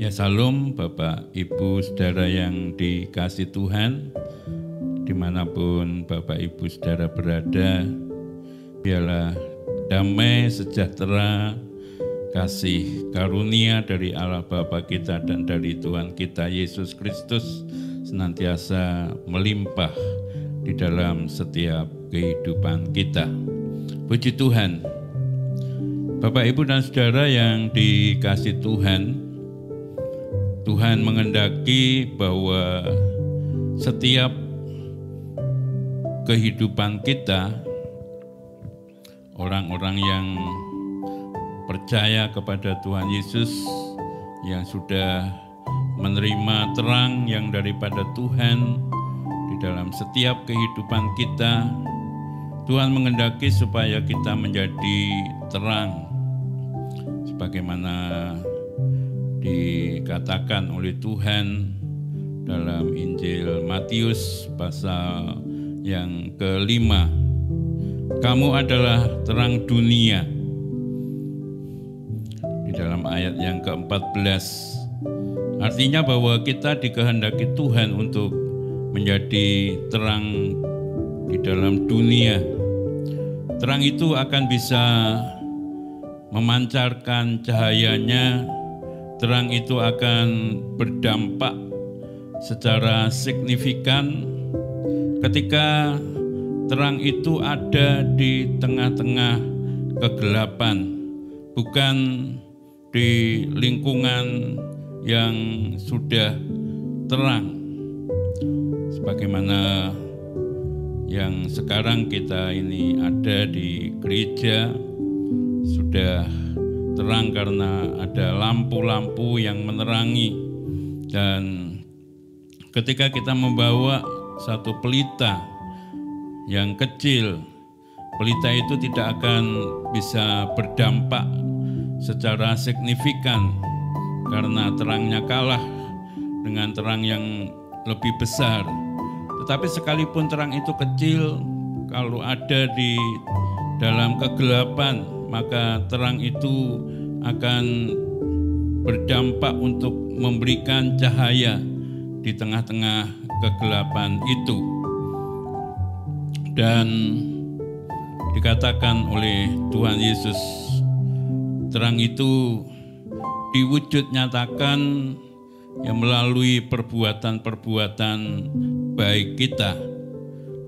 Ya salam Bapak Ibu Saudara yang dikasih Tuhan, dimanapun Bapak Ibu Saudara berada, biarlah damai sejahtera, kasih karunia dari Allah Bapa kita dan dari Tuhan kita Yesus Kristus senantiasa melimpah di dalam setiap kehidupan kita. Puji Tuhan. Bapak Ibu dan Saudara yang dikasih Tuhan, Tuhan menghendaki bahwa setiap kehidupan kita, orang-orang yang percaya kepada Tuhan Yesus, yang sudah menerima terang yang daripada Tuhan di dalam setiap kehidupan kita, Tuhan menghendaki supaya kita menjadi terang, sebagaimana dikatakan oleh Tuhan dalam Injil Matius pasal yang ke-5. Kamu adalah terang dunia. Di dalam ayat yang ke-14. Artinya bahwa kita dikehendaki Tuhan untuk menjadi terang di dalam dunia. Terang itu akan bisa memancarkan cahayanya. Terang itu akan berdampak secara signifikan ketika terang itu ada di tengah-tengah kegelapan, bukan di lingkungan yang sudah terang. Sebagaimana yang sekarang kita ini ada di gereja, sudah terang karena ada lampu-lampu yang menerangi, dan ketika kita membawa satu pelita yang kecil, pelita itu tidak akan bisa berdampak secara signifikan karena terangnya kalah dengan terang yang lebih besar. Tetapi sekalipun terang itu kecil, kalau ada di dalam kegelapan, maka terang itu akan berdampak untuk memberikan cahaya di tengah-tengah kegelapan itu. Dan dikatakan oleh Tuhan Yesus, terang itu diwujud nyatakan yang melalui perbuatan-perbuatan baik kita.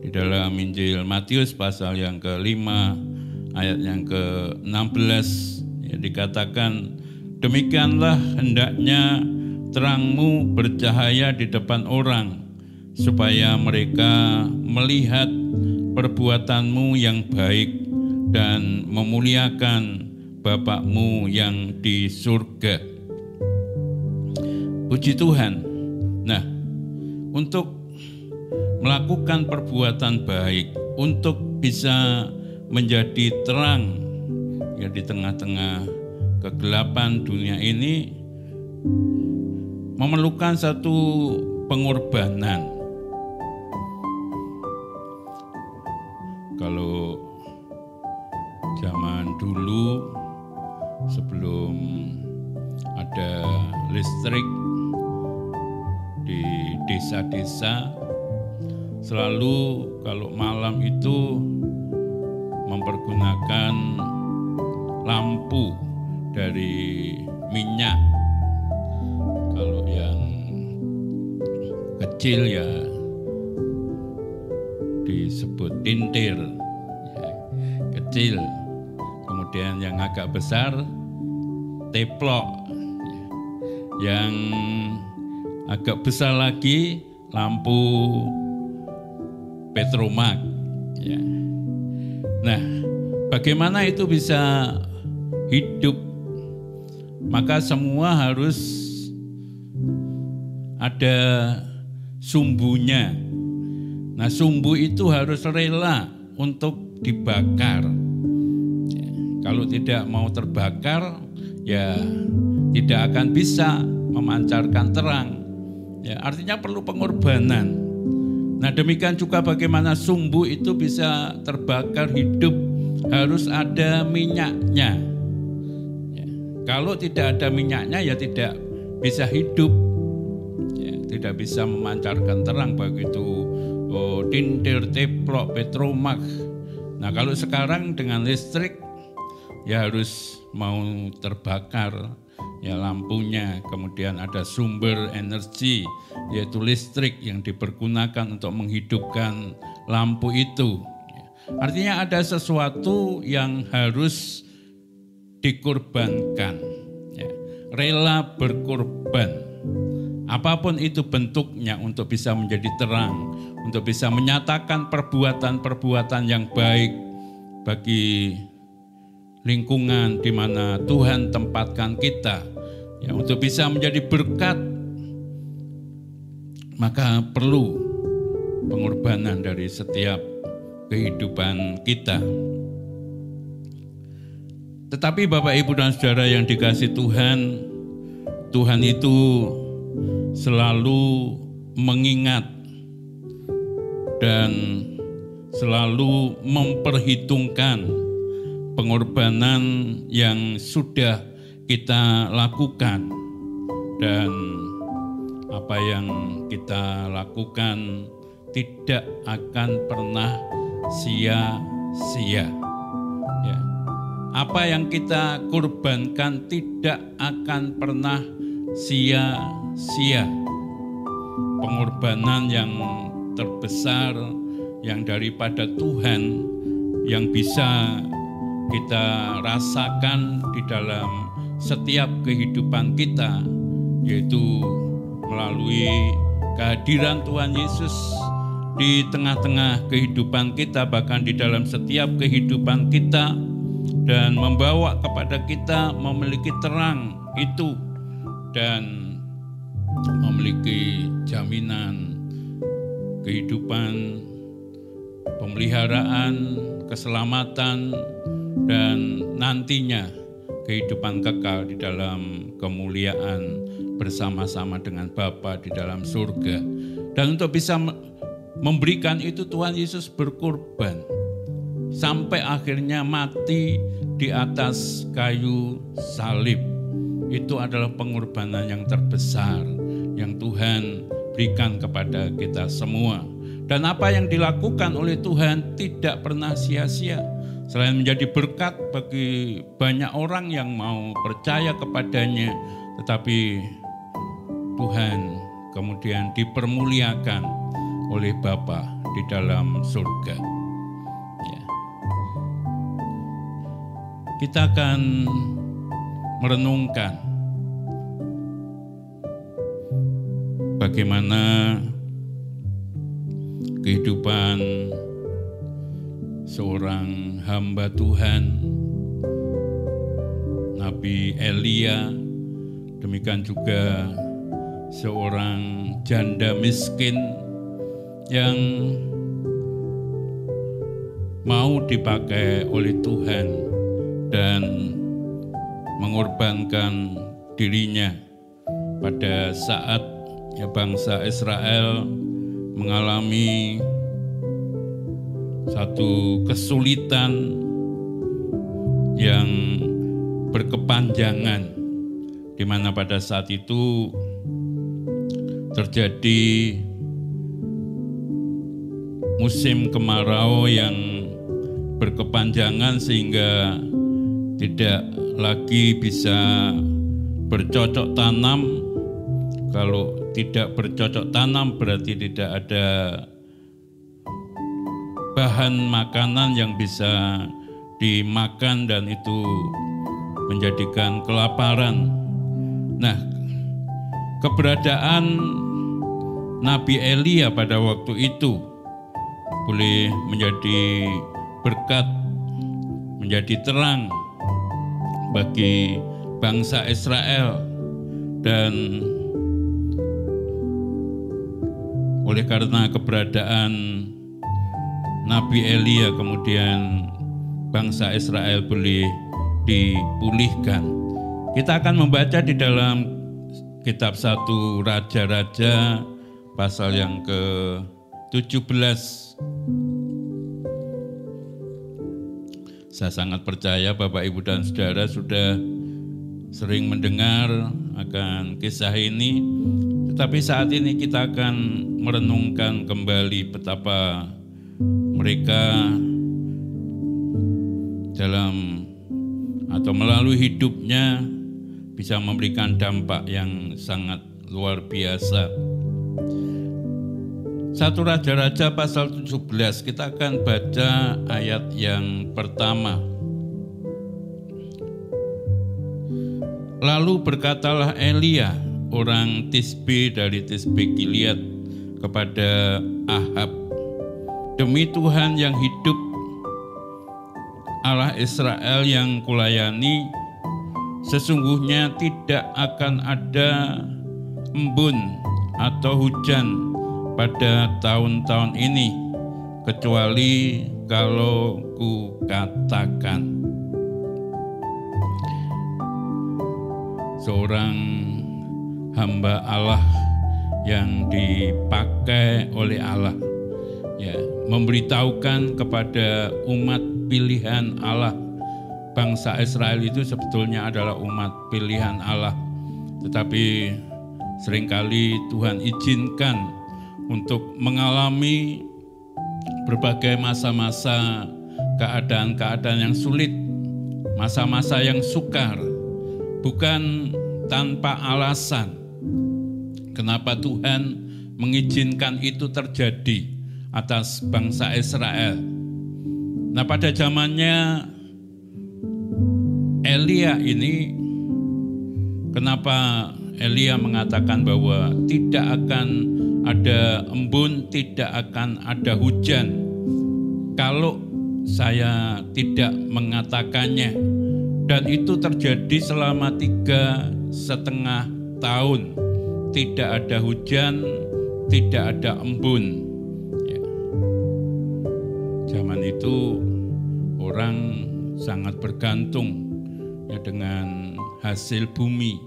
Di dalam Injil Matius pasal yang ke-5 ayat yang ke-16 ya, dikatakan, demikianlah hendaknya terangmu bercahaya di depan orang, supaya mereka melihat perbuatanmu yang baik dan memuliakan Bapakmu yang di surga. Puji Tuhan. Nah, untuk melakukan perbuatan baik, untuk bisa menjadi terang ya di tengah-tengah kegelapan dunia ini, memerlukan satu pengorbanan. Kalau zaman dulu sebelum ada listrik di desa-desa, selalu kalau malam itu mempergunakan lampu dari minyak. Kalau yang kecil ya disebut tintir, ya, kecil. Kemudian yang agak besar teplok, yang agak besar lagi lampu petromak. Ya. Nah, bagaimana itu bisa hidup? Maka semua harus ada sumbunya. Nah, sumbu itu harus rela untuk dibakar. Ya, kalau tidak mau terbakar, ya tidak akan bisa memancarkan terang. Ya, artinya perlu pengorbanan. Nah, demikian juga bagaimana sumbu itu bisa terbakar hidup, harus ada minyaknya. Ya, kalau tidak ada minyaknya ya tidak bisa hidup, ya, tidak bisa memancarkan terang begitu tintir, teplok, petromak. Nah kalau sekarang dengan listrik ya harus mau terbakar ya lampunya, kemudian ada sumber energi yaitu listrik yang dipergunakan untuk menghidupkan lampu itu. Artinya ada sesuatu yang harus dikorbankan, ya, rela berkorban, apapun itu bentuknya untuk bisa menjadi terang, untuk bisa menyatakan perbuatan-perbuatan yang baik bagi lingkungan di mana Tuhan tempatkan kita, ya, untuk bisa menjadi berkat, maka perlu pengorbanan dari setiap kehidupan kita. Tetapi Bapak, Ibu, dan Saudara yang dikasihi Tuhan, Tuhan itu selalu mengingat dan selalu memperhitungkan pengorbanan yang sudah kita lakukan, dan apa yang kita lakukan tidak akan pernah sia-sia. Ya. Apa yang kita korbankan tidak akan pernah sia-sia. Pengorbanan yang terbesar yang daripada Tuhan yang bisa kita rasakan di dalam setiap kehidupan kita, yaitu melalui kehadiran Tuhan Yesus di tengah-tengah kehidupan kita, bahkan di dalam setiap kehidupan kita, dan membawa kepada kita memiliki terang itu dan memiliki jaminan kehidupan, pemeliharaan, keselamatan, dan nantinya kehidupan kekal di dalam kemuliaan bersama-sama dengan Bapa di dalam surga. Dan untuk bisa memberikan itu, Tuhan Yesus berkorban sampai akhirnya mati di atas kayu salib. Itu adalah pengorbanan yang terbesar yang Tuhan berikan kepada kita semua. Dan apa yang dilakukan oleh Tuhan tidak pernah sia-sia. Selain menjadi berkat bagi banyak orang yang mau percaya kepadanya, tetapi Tuhan kemudian dipermuliakan oleh Bapa di dalam surga. Ya. Kita akan merenungkan bagaimana kehidupan seorang hamba Tuhan, Nabi Elia, demikian juga seorang janda miskin yang mau dipakai oleh Tuhan dan mengorbankan dirinya pada saat bangsa Israel mengalami satu kesulitan yang berkepanjangan, di mana pada saat itu terjadi musim kemarau yang berkepanjangan sehingga tidak lagi bisa bercocok tanam. Kalau tidak bercocok tanam berarti tidak ada bahan makanan yang bisa dimakan, dan itu menjadikan kelaparan. Nah, keberadaan Nabi Elia pada waktu itu boleh menjadi berkat, menjadi terang bagi bangsa Israel, dan oleh karena keberadaan Nabi Elia kemudian bangsa Israel boleh dipulihkan. Kita akan membaca di dalam kitab 1 Raja-Raja pasal yang ke-17. Saya sangat percaya Bapak, Ibu, dan Saudara sudah sering mendengar akan kisah ini, tetapi saat ini kita akan merenungkan kembali betapa mereka dalam atau melalui hidupnya bisa memberikan dampak yang sangat luar biasa. 1 Raja-Raja pasal 17, kita akan baca ayat yang pertama. Lalu berkatalah Elia, orang Tisbe dari Tisbe Gilead, kepada Ahab, demi Tuhan yang hidup, Allah Israel yang kulayani, sesungguhnya tidak akan ada embun atau hujan pada tahun-tahun ini, kecuali kalau ku katakan. Seorang hamba Allah yang dipakai oleh Allah, ya, memberitahukan kepada umat pilihan Allah. Bangsa Israel itu sebetulnya adalah umat pilihan Allah, tetapi seringkali Tuhan izinkan untuk mengalami berbagai masa-masa keadaan-keadaan yang sulit, masa-masa yang sukar, bukan tanpa alasan. Kenapa Tuhan mengizinkan itu terjadi atas bangsa Israel? Nah, pada zamannya Elia ini, kenapa Elia mengatakan bahwa tidak akan ada embun, tidak akan ada hujan kalau saya tidak mengatakannya? Dan itu terjadi selama 3,5 tahun. Tidak ada hujan, tidak ada embun. Ya. Zaman itu orang sangat bergantung, ya, dengan hasil bumi.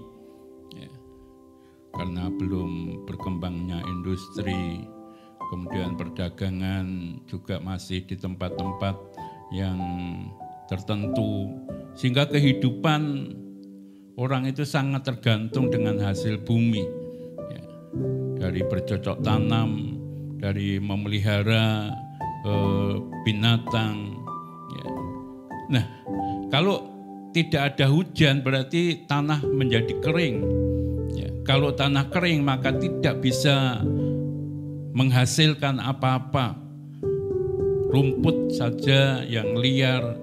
Karena belum berkembangnya industri, kemudian perdagangan juga masih di tempat-tempat yang tertentu, sehingga kehidupan orang itu sangat tergantung dengan hasil bumi, ya, dari bercocok tanam, dari memelihara binatang. Ya. Nah, kalau tidak ada hujan berarti tanah menjadi kering. Kalau tanah kering maka tidak bisa menghasilkan apa-apa. Rumput saja yang liar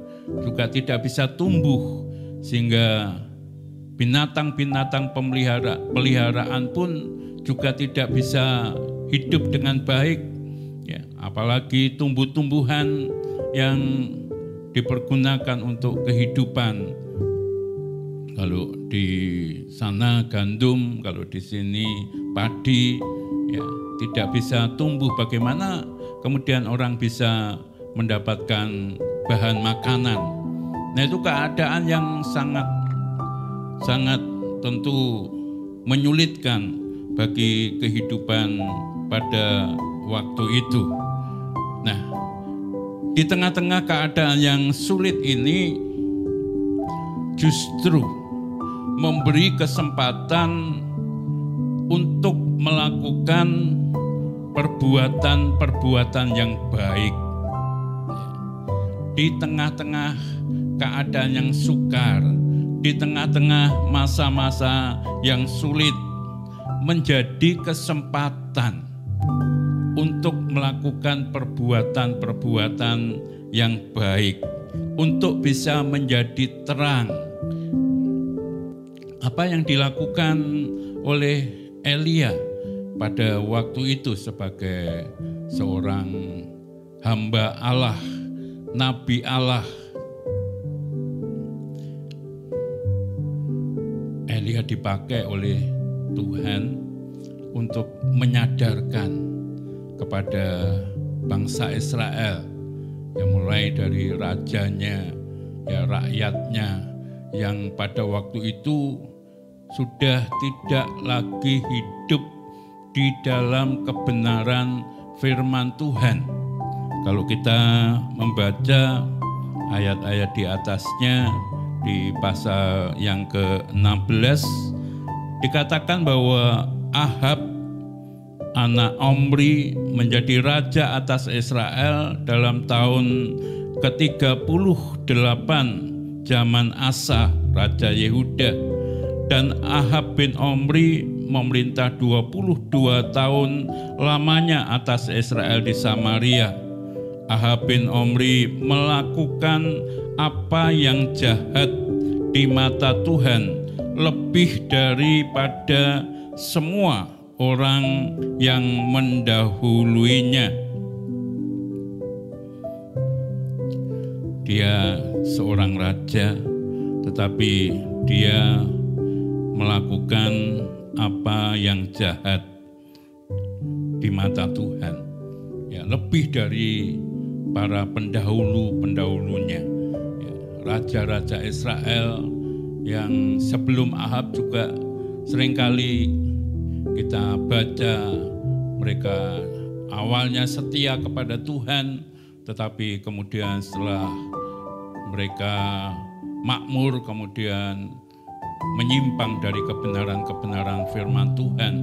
juga tidak bisa tumbuh, sehingga binatang-binatang peliharaan pun juga tidak bisa hidup dengan baik. Ya, apalagi tumbuh-tumbuhan yang dipergunakan untuk kehidupan. Kalau di sana gandum, kalau di sini padi, ya, tidak bisa tumbuh. Bagaimana kemudian orang bisa mendapatkan bahan makanan? Nah, itu keadaan yang sangat tentu menyulitkan bagi kehidupan pada waktu itu. Nah, di tengah-tengah keadaan yang sulit ini, justru memberi kesempatan untuk melakukan perbuatan-perbuatan yang baik. Di tengah-tengah keadaan yang sukar, di tengah-tengah masa-masa yang sulit, menjadi kesempatan untuk melakukan perbuatan-perbuatan yang baik, untuk bisa menjadi terang. Apa yang dilakukan oleh Elia pada waktu itu sebagai seorang hamba Allah, nabi Allah. Elia dipakai oleh Tuhan untuk menyadarkan kepada bangsa Israel, yang mulai dari rajanya, ya, rakyatnya, yang pada waktu itu sudah tidak lagi hidup di dalam kebenaran firman Tuhan. Kalau kita membaca ayat-ayat di atasnya, di pasal yang ke-16 dikatakan bahwa Ahab anak Omri menjadi raja atas Israel dalam tahun ke-38 zaman Asa raja Yehuda, dan Ahab bin Omri memerintah 22 tahun lamanya atas Israel di Samaria. Ahab bin Omri melakukan apa yang jahat di mata Tuhan lebih daripada semua orang yang mendahuluinya. Dia seorang raja, tetapi dia melakukan apa yang jahat di mata Tuhan. Ya, lebih dari para pendahulunya. Ya, raja-raja Israel yang sebelum Ahab juga seringkali kita baca mereka awalnya setia kepada Tuhan, tetapi kemudian setelah mereka makmur kemudian menyimpang dari kebenaran-kebenaran firman Tuhan.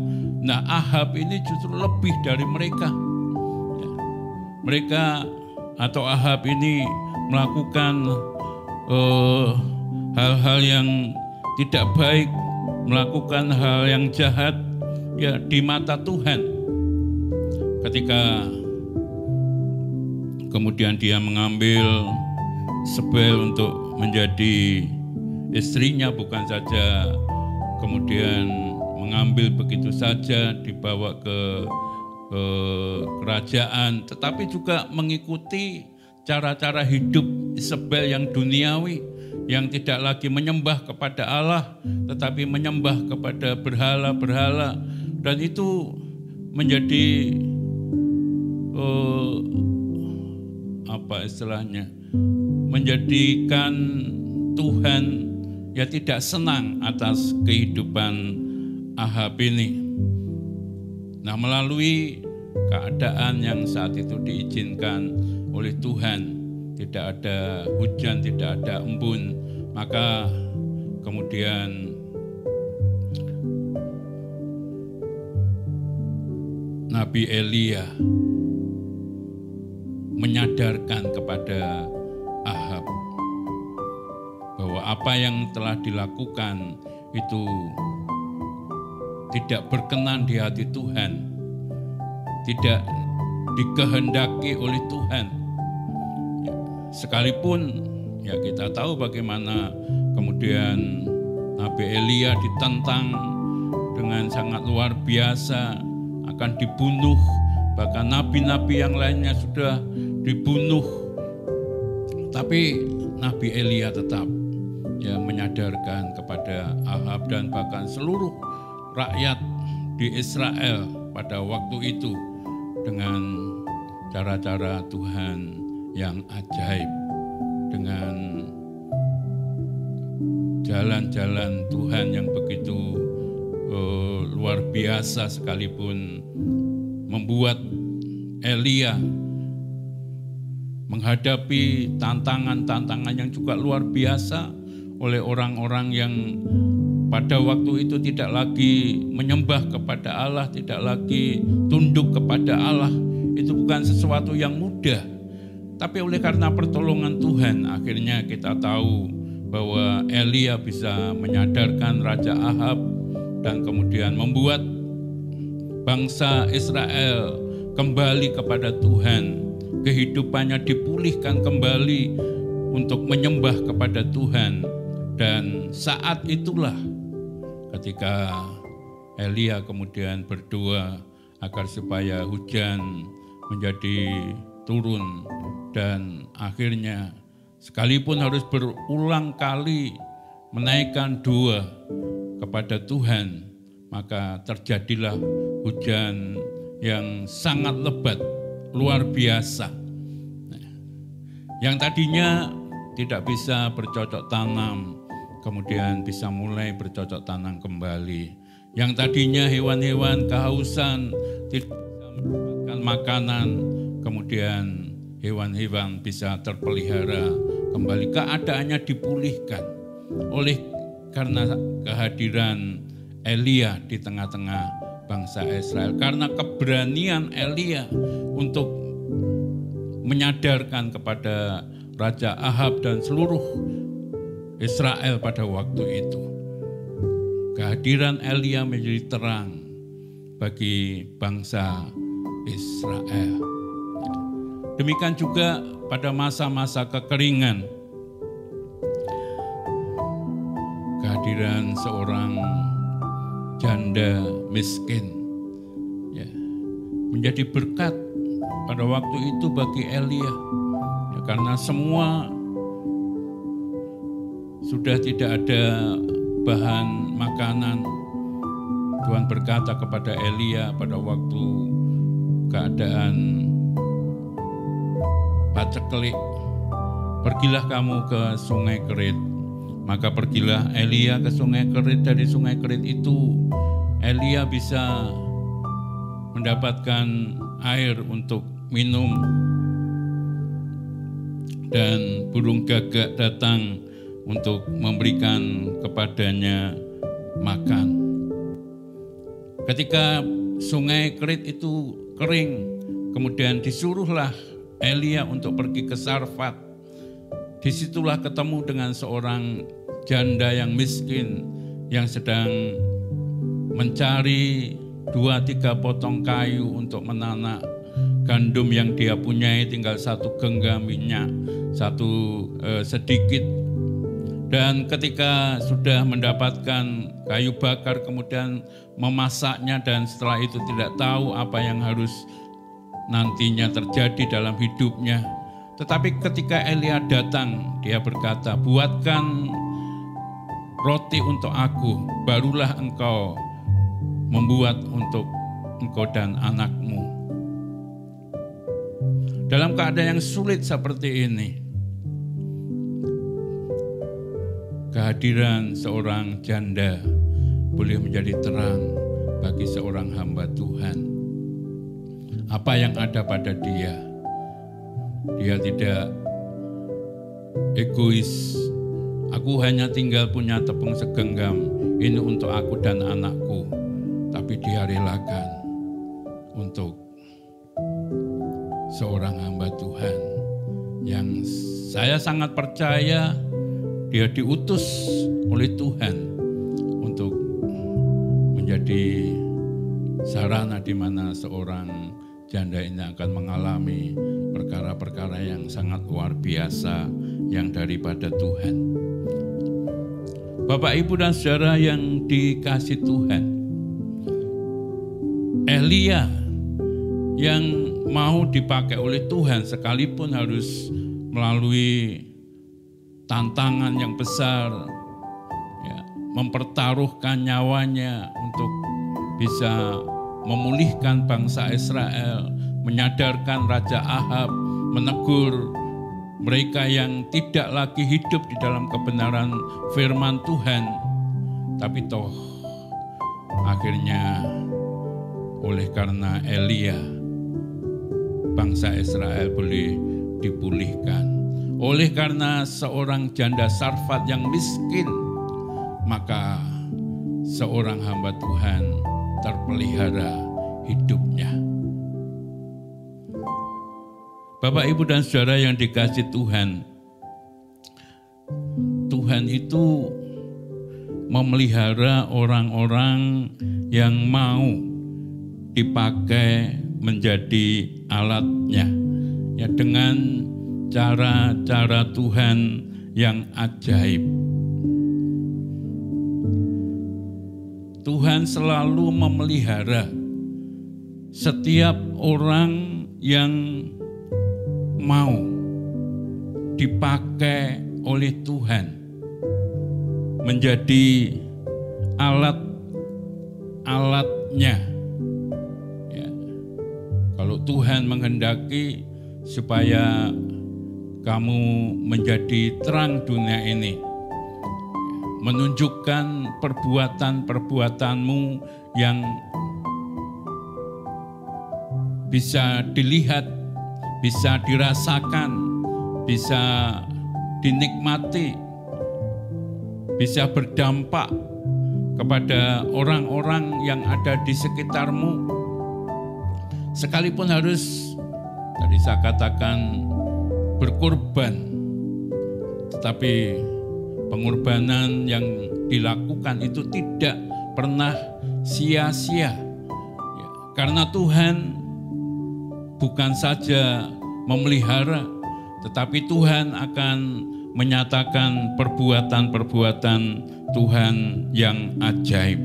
Nah, Ahab ini justru lebih dari mereka. Ya, mereka atau Ahab ini melakukan hal-hal yang tidak baik, melakukan hal yang jahat ya di mata Tuhan. Ketika kemudian dia mengambil Sebel untuk menjadi istrinya, bukan saja kemudian mengambil begitu saja dibawa ke kerajaan, tetapi juga mengikuti cara-cara hidup Sebel yang duniawi, yang tidak lagi menyembah kepada Allah tetapi menyembah kepada berhala-berhala, dan itu menjadi menjadikan Tuhan ya tidak senang atas kehidupan Ahab ini. Nah, melalui keadaan yang saat itu diizinkan oleh Tuhan, tidak ada hujan, tidak ada embun, maka kemudian Nabi Elia menyadarkan kepada Ahab bahwa apa yang telah dilakukan itu tidak berkenan di hati Tuhan, tidak dikehendaki oleh Tuhan. Sekalipun ya kita tahu bagaimana kemudian Nabi Elia ditentang dengan sangat luar biasa, akan dibunuh, bahkan nabi-nabi yang lainnya sudah dibunuh, tapi Nabi Elia tetap ya menyadarkan kepada Ahab dan bahkan seluruh rakyat di Israel pada waktu itu dengan cara-cara Tuhan yang ajaib, dengan jalan-jalan Tuhan yang begitu luar biasa, sekalipun membuat Elia menghadapi tantangan-tantangan yang juga luar biasa oleh orang-orang yang pada waktu itu tidak lagi menyembah kepada Allah, tidak lagi tunduk kepada Allah. Itu bukan sesuatu yang mudah. Tapi oleh karena pertolongan Tuhan, akhirnya kita tahu bahwa Elia bisa menyadarkan Raja Ahab dan kemudian membuat bangsa Israel kembali kepada Tuhan. Kehidupannya dipulihkan kembali untuk menyembah kepada Tuhan. Dan saat itulah ketika Elia kemudian berdoa agar supaya hujan menjadi turun, dan akhirnya sekalipun harus berulang kali menaikkan doa kepada Tuhan, maka terjadilah hujan yang sangat lebat, luar biasa. Yang tadinya tidak bisa bercocok tanam, kemudian bisa mulai bercocok tanam kembali. Yang tadinya hewan-hewan kehausan, tidak bisa mendapatkan makanan, kemudian hewan-hewan bisa terpelihara kembali, keadaannya dipulihkan. oleh karena kehadiran Elia di tengah-tengah bangsa Israel, karena keberanian Elia untuk menyadarkan kepada Raja Ahab dan seluruh Israel pada waktu itu. Kehadiran Elia menjadi terang bagi bangsa Israel. Demikian juga pada masa-masa kekeringan, kehadiran seorang janda miskin menjadi berkat pada waktu itu bagi Elia, karena semua sudah tidak ada bahan makanan. Tuhan berkata kepada Elia pada waktu keadaan paceklik, pergilah kamu ke Sungai Kerit. Maka pergilah Elia ke Sungai Kerit. Dari Sungai Kerit itu Elia bisa mendapatkan air untuk minum, dan burung gagak datang untuk memberikan kepadanya makan. Ketika Sungai Kerit itu kering, kemudian disuruhlah Elia untuk pergi ke Sarfat. Disitulah ketemu dengan seorang janda yang miskin yang sedang mencari 2-3 potong kayu untuk menanak gandum yang dia punyai, tinggal 1 genggam minyak, sedikit. Dan ketika sudah mendapatkan kayu bakar, kemudian memasaknya, dan setelah itu tidak tahu apa yang harus nantinya terjadi dalam hidupnya. Tetapi ketika Elia datang, dia berkata, buatkan roti untuk aku, barulah engkau membuat untuk engkau dan anakmu. Dalam keadaan yang sulit seperti ini, kehadiran seorang janda boleh menjadi terang bagi seorang hamba Tuhan. Apa yang ada pada dia, dia tidak egois. Aku hanya tinggal punya tepung segenggam, ini untuk aku dan anakku. Tapi dia relakan untuk seorang hamba Tuhan yang saya sangat percaya dia diutus oleh Tuhan untuk menjadi sarana di mana seorang janda ini akan mengalami perkara-perkara yang sangat luar biasa yang daripada Tuhan. Bapak, Ibu, dan saudara yang dikasih Tuhan, Elia yang mau dipakai oleh Tuhan sekalipun harus melalui tantangan yang besar, mempertaruhkan nyawanya untuk bisa memulihkan bangsa Israel, menyadarkan Raja Ahab, menegur mereka yang tidak lagi hidup di dalam kebenaran firman Tuhan. Tapi toh akhirnya oleh karena Elia, bangsa Israel boleh dipulihkan. Oleh karena seorang janda Sarfat yang miskin, maka seorang hamba Tuhan terpelihara hidupnya. Bapak, Ibu, dan saudara yang dikasih Tuhan, Tuhan itu memelihara orang-orang yang mau dipakai menjadi alatnya, dengan cara-cara Tuhan yang ajaib. Tuhan selalu memelihara setiap orang yang mau dipakai oleh Tuhan menjadi alat-alatnya. Kalau Tuhan menghendaki supaya kamu menjadi terang dunia ini, menunjukkan perbuatan-perbuatanmu yang bisa dilihat, bisa dirasakan, bisa dinikmati bisa berdampak kepada orang-orang yang ada di sekitarmu. Sekalipun harus, tadi saya katakan, berkorban, tetapi pengorbanan yang dilakukan itu tidak pernah sia-sia. Karena Tuhan bukan saja memelihara, tetapi Tuhan akan menyatakan perbuatan-perbuatan Tuhan yang ajaib.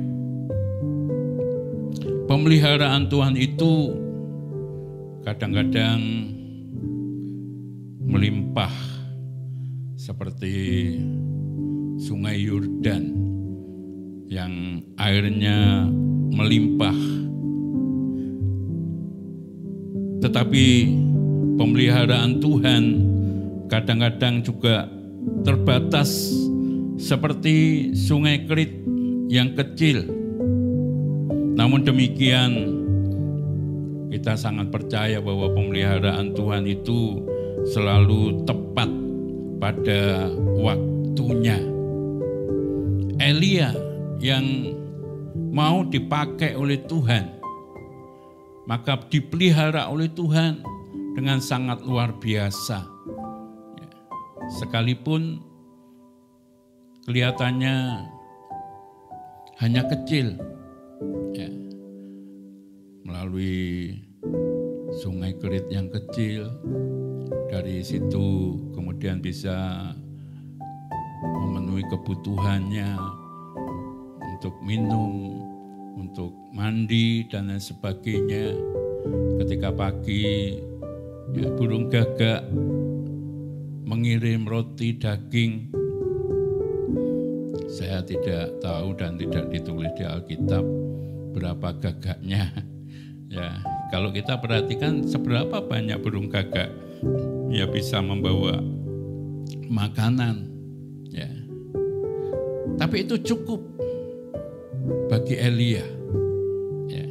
Pemeliharaan Tuhan itu kadang-kadang melimpah seperti Sungai Yordan yang airnya melimpah. Tetapi pemeliharaan Tuhan kadang-kadang juga terbatas seperti Sungai Kerit yang kecil. Namun demikian, kita sangat percaya bahwa pemeliharaan Tuhan itu selalu tepat pada waktunya. Elia yang mau dipakai oleh Tuhan, maka dipelihara oleh Tuhan dengan sangat luar biasa. Sekalipun kelihatannya hanya kecil, melalui Sungai Kerit yang kecil, dari situ kemudian bisa memenuhi kebutuhannya untuk minum, untuk mandi dan lain sebagainya. Ketika pagi burung gagak mengirim roti daging. Saya tidak tahu dan tidak ditulis di Alkitab berapa gagaknya. Ya, kalau kita perhatikan seberapa banyak burung gagak ya bisa membawa makanan. Ya. Tapi itu cukup bagi Elia. Ya.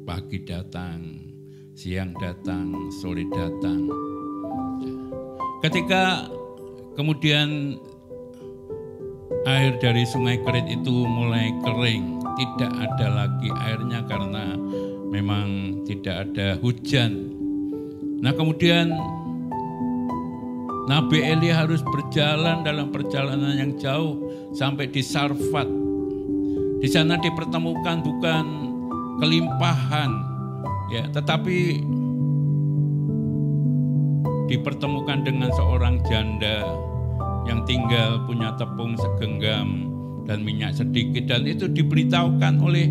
Pagi datang, siang datang, sore datang. Ya. Ketika kemudian air dari Sungai Kerit itu mulai kering, tidak ada lagi airnya karena memang tidak ada hujan. Nah, kemudian Nabi Elia harus berjalan dalam perjalanan yang jauh sampai di Sarfat. Di sana dipertemukan bukan kelimpahan, ya, tetapi dipertemukan dengan seorang janda yang tinggal punya tepung segenggam dan minyak sedikit, dan itu diberitahukan oleh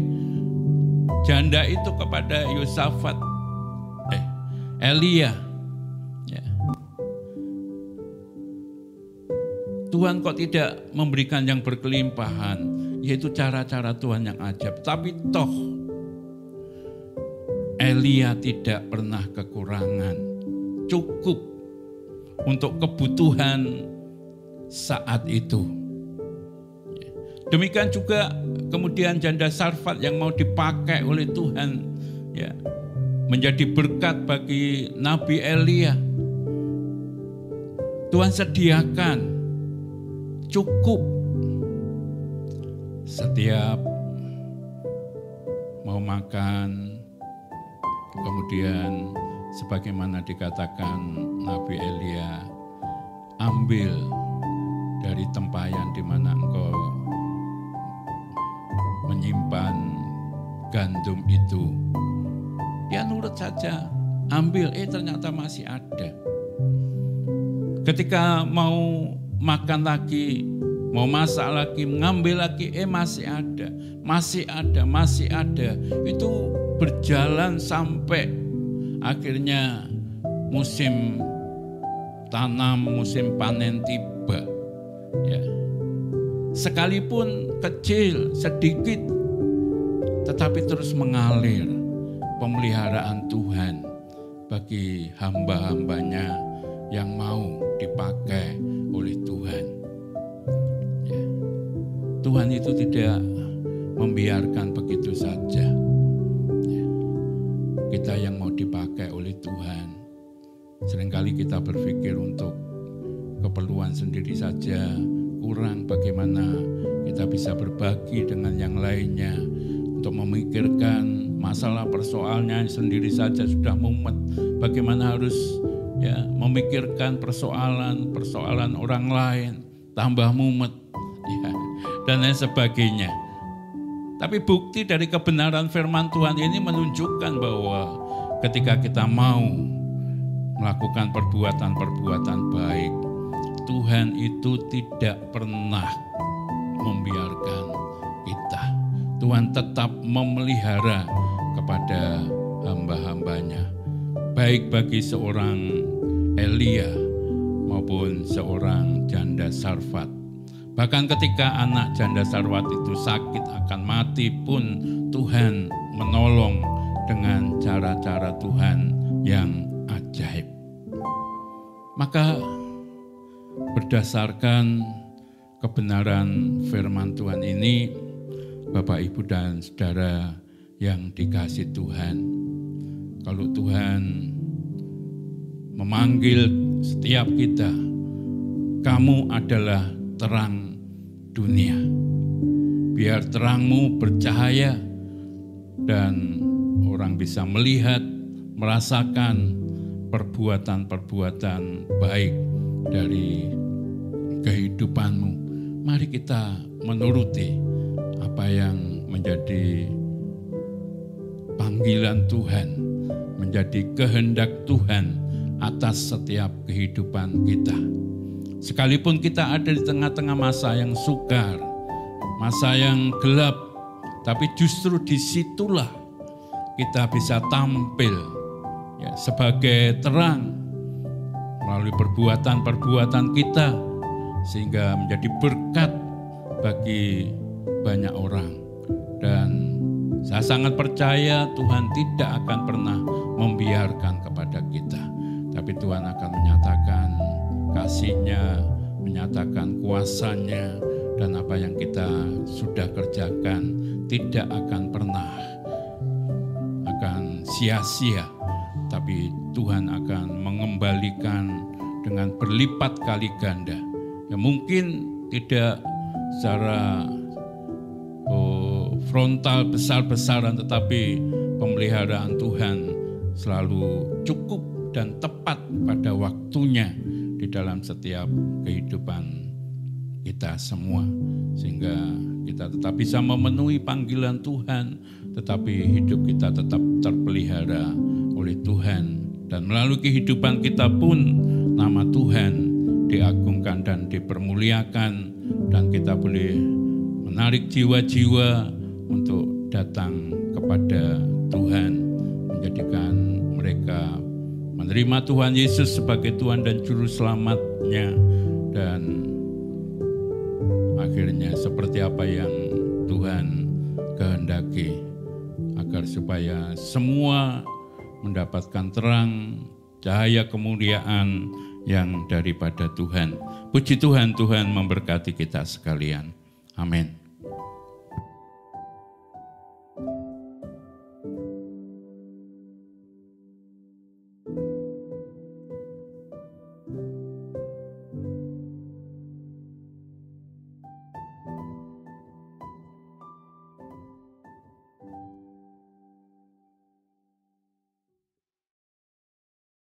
janda itu kepada Elia. Ya. Tuhan kok tidak memberikan yang berkelimpahan, yaitu cara-cara Tuhan yang ajaib. Tapi toh Elia tidak pernah kekurangan, cukup untuk kebutuhan saat itu. Demikian juga kemudian janda Sarfat yang mau dipakai oleh Tuhan, ya, menjadi berkat bagi Nabi Elia. Tuhan sediakan cukup setiap mau makan. Kemudian sebagaimana dikatakan Nabi Elia, ambil dari tempayan di mana engkau menyimpan gandum itu. Dia nurut saja, ambil, ternyata masih ada. Ketika mau makan lagi, mau masak lagi, mengambil lagi, masih ada, masih ada, masih ada. Itu berjalan sampai akhirnya musim tanam, musim panen tiba. Ya. Sekalipun kecil, sedikit, tetapi terus mengalir pemeliharaan Tuhan bagi hamba-hambanya yang mau dipakai oleh Tuhan. Ya. Tuhan itu tidak membiarkan begitu saja. Ya. Kita yang mau dipakai oleh Tuhan, seringkali kita berpikir untuk keperluan sendiri saja, kurang, bagaimana kita bisa berbagi dengan yang lainnya, untuk memikirkan masalah persoalannya sendiri saja sudah mumet, bagaimana harus memikirkan persoalan orang lain, tambah mumet, dan lain sebagainya. Tapi bukti dari kebenaran firman Tuhan ini menunjukkan bahwa ketika kita mau melakukan perbuatan-perbuatan baik, Tuhan itu tidak pernah membiarkan kita. Tuhan tetap memelihara kepada hamba-hambanya. Baik bagi seorang Elia maupun seorang janda Sarfat. Bahkan ketika anak janda Sarfat itu sakit akan mati pun Tuhan menolong dengan cara-cara Tuhan yang ajaib. Maka berdasarkan kebenaran firman Tuhan ini, Bapak, Ibu, dan Saudara yang dikasihi Tuhan, kalau Tuhan memanggil setiap kita, kamu adalah terang dunia. Biar terangmu bercahaya dan orang bisa melihat, merasakan perbuatan-perbuatan baik dari kehidupanmu. Mari kita menuruti apa yang menjadi panggilan Tuhan, menjadi kehendak Tuhan atas setiap kehidupan kita. Sekalipun kita ada di tengah-tengah masa yang sukar, masa yang gelap, tapi justru disitulah kita bisa tampil sebagai terang melalui perbuatan-perbuatan kita, sehingga menjadi berkat bagi banyak orang. Dan saya sangat percaya Tuhan tidak akan pernah membiarkan kepada kita, tapi Tuhan akan menyatakan kasih-Nya, menyatakan kuasa-Nya, dan apa yang kita sudah kerjakan tidak akan pernah akan sia-sia, tapi Tuhan akan mengembalikan dengan berlipat kali ganda. Ya mungkin tidak secara frontal besar-besaran, tetapi pemeliharaan Tuhan selalu cukup dan tepat pada waktunya di dalam setiap kehidupan kita semua, sehingga kita tetap bisa memenuhi panggilan Tuhan, tetapi hidup kita tetap terpelihara oleh Tuhan, dan melalui kehidupan kita pun nama Tuhan diagungkan dan dipermuliakan, dan kita boleh menarik jiwa-jiwa untuk datang kepada Tuhan, menjadikan mereka menerima Tuhan Yesus sebagai Tuhan dan Juru Selamatnya, dan akhirnya seperti apa yang Tuhan kehendaki, agar supaya semua mendapatkan terang, cahaya kemuliaan yang daripada Tuhan. Puji Tuhan, Tuhan memberkati kita sekalian. Amin.